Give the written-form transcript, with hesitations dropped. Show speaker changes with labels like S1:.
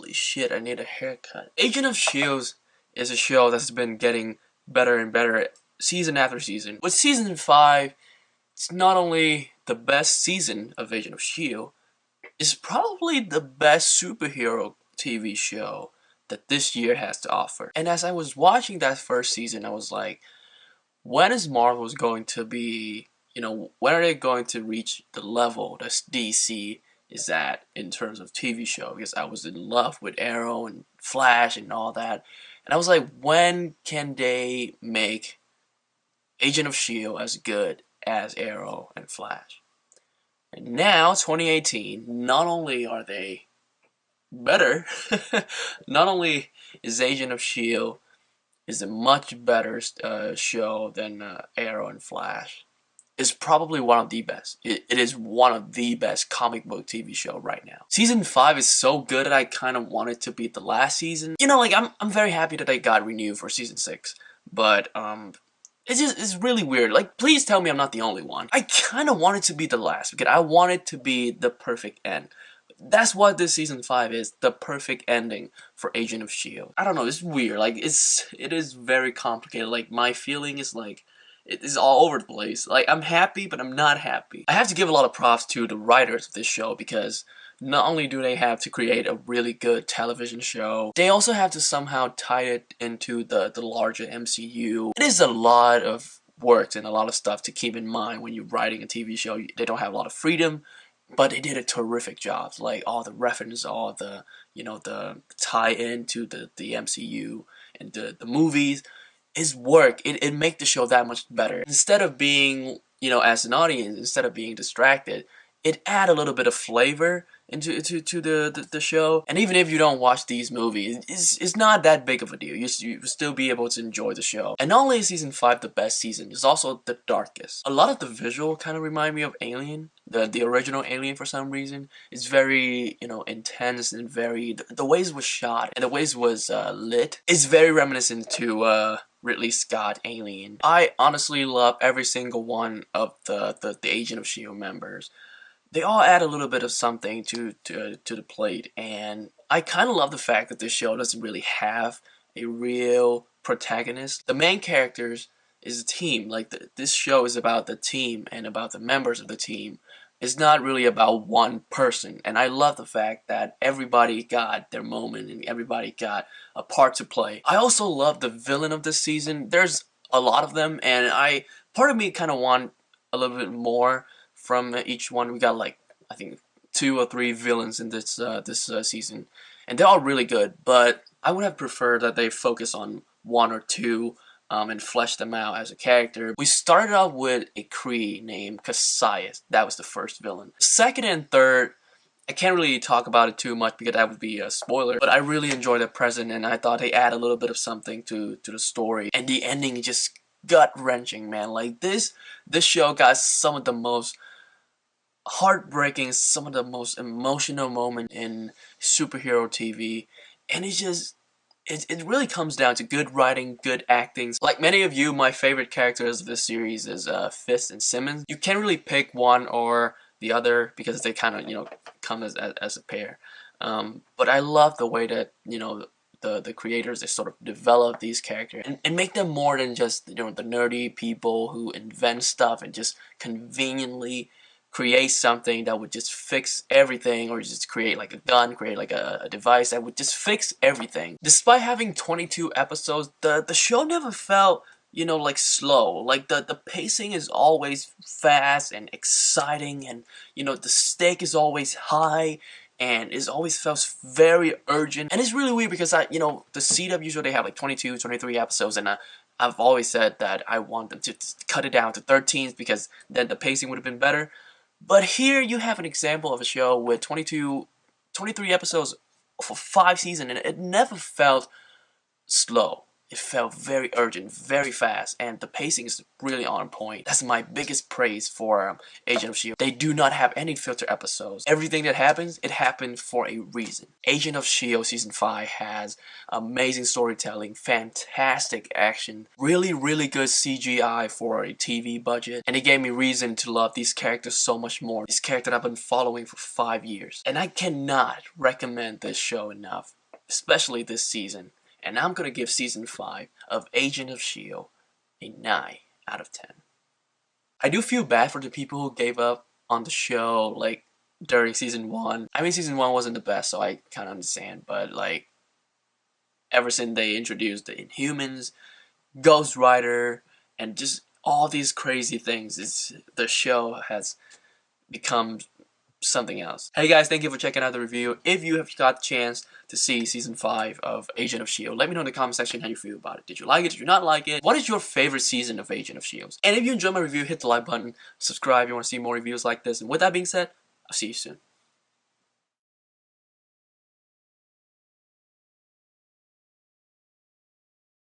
S1: Holy shit, I need a haircut. Agent of S.H.I.E.L.D. is a show that's been getting better and better season after season. With season 5, it's not only the best season of Agent of S.H.I.E.L.D., it's probably the best superhero TV show that this year has to offer. And as I was watching that first season, I was like, when is Marvel's going to be, when are they going to reach the level that DC is at in terms of TV show? Because I was in love with Arrow and Flash and all that. And I was like, when can they make Agent of S.H.I.E.L.D. as good as Arrow and Flash? And now, 2018, not only are they better, not only is Agent of S.H.I.E.L.D. is a much better show than Arrow and Flash. It's probably one of the best. It is one of the best comic book TV show right now. Season 5 is so good that I kind of want it to be the last season. I'm very happy that they got renewed for season 6. But it's really weird. Like, please tell me I'm not the only one. I kind of want it to be the last because I want it to be the perfect end. That's what this season 5 is, the perfect ending for Agent of S.H.I.E.L.D. I don't know, it's weird. Like, it is very complicated. Like, my feeling is like, it is all over the place. Like, I'm happy, but I'm not happy. I have to give a lot of props to the writers of this show because not only do they have to create a really good television show, they also have to somehow tie it into the larger MCU. It is a lot of work and a lot of stuff to keep in mind when you're writing a TV show. They don't have a lot of freedom, but they did a terrific job. Like, all the reference, all the, the tie-in to the MCU and the movies is work. It make the show that much better. Instead of being, as an audience, instead of being distracted, it add a little bit of flavor into the show. And even if you don't watch these movies, it's not that big of a deal. You still be able to enjoy the show. And not only is season 5 the best season, it's also the darkest. A lot of the visual kind of remind me of Alien, the original Alien for some reason. It's very, intense and very, the ways it was shot and the ways it was lit is very reminiscent to Ridley Scott Alien. I honestly love every single one of the Agent of S.H.I.E.L.D. members. They all add a little bit of something to the plate, and I kind of love the fact that this show doesn't really have a real protagonist. The main characters is a team. Like, this show is about the team and about the members of the team. It's not really about one person, and I love the fact that everybody got their moment and everybody got a part to play. I also love the villain of this season. There's a lot of them, and part of me kind of want a little bit more from each one. We got, like, I think 2 or 3 villains in this season, and they're all really good, but I would have preferred that they focus on 1 or 2 and flesh them out as a character. We started off with a Kree named Cassius. That was the first villain. Second and third, I can't really talk about it too much because that would be a spoiler, but I really enjoyed the present, and I thought they add a little bit of something to the story, and the ending is just gut-wrenching, man. Like, this show got some of the most heartbreaking, some of the most emotional moment in superhero TV, and it really comes down to good writing, good acting. Like many of you, my favorite characters of this series is Fist and Simmons. You can't really pick one or the other because they kind of, come as a pair. But I love the way that, the creators, they sort of develop these characters and make them more than just, the nerdy people who invent stuff and just conveniently create something that would just fix everything, or just create like a gun, create like a device that would just fix everything. Despite having 22 episodes, the show never felt, like slow. Like the pacing is always fast and exciting, and the stake is always high, and it always felt very urgent. And it's really weird because the CW usually they have like 22, 23 episodes, and I've always said that I want them to cut it down to 13 because then the pacing would have been better. But here you have an example of a show with 23 episodes for 5 seasons, and it never felt slow. It felt very urgent, very fast, and the pacing is really on point. That's my biggest praise for Agent of S.H.I.E.L.D. They do not have any filter episodes. Everything that happens, it happened for a reason. Agent of S.H.I.E.L.D. Season 5 has amazing storytelling, fantastic action, really, really good CGI for a TV budget, and it gave me reason to love these characters so much more. These characters I've been following for 5 years. And I cannot recommend this show enough. especially this season. And I'm gonna give season 5 of Agent of S.H.I.E.L.D. a 9 out of 10. I do feel bad for the people who gave up on the show, like, during season 1. I mean, season 1 wasn't the best, so I kind of understand, but, like, ever since they introduced the Inhumans, Ghost Rider, and just all these crazy things, the show has become something else. Hey guys, thank you for checking out the review. If you have got the chance to see season 5 of Agent of S.H.I.E.L.D., let me know in the comment section how you feel about it. Did you like it? Did you not like it? What is your favorite season of Agent of S.H.I.E.L.D.? And if you enjoyed my review, hit the like button, subscribe if you want to see more reviews like this. And with that being said, I'll see you soon.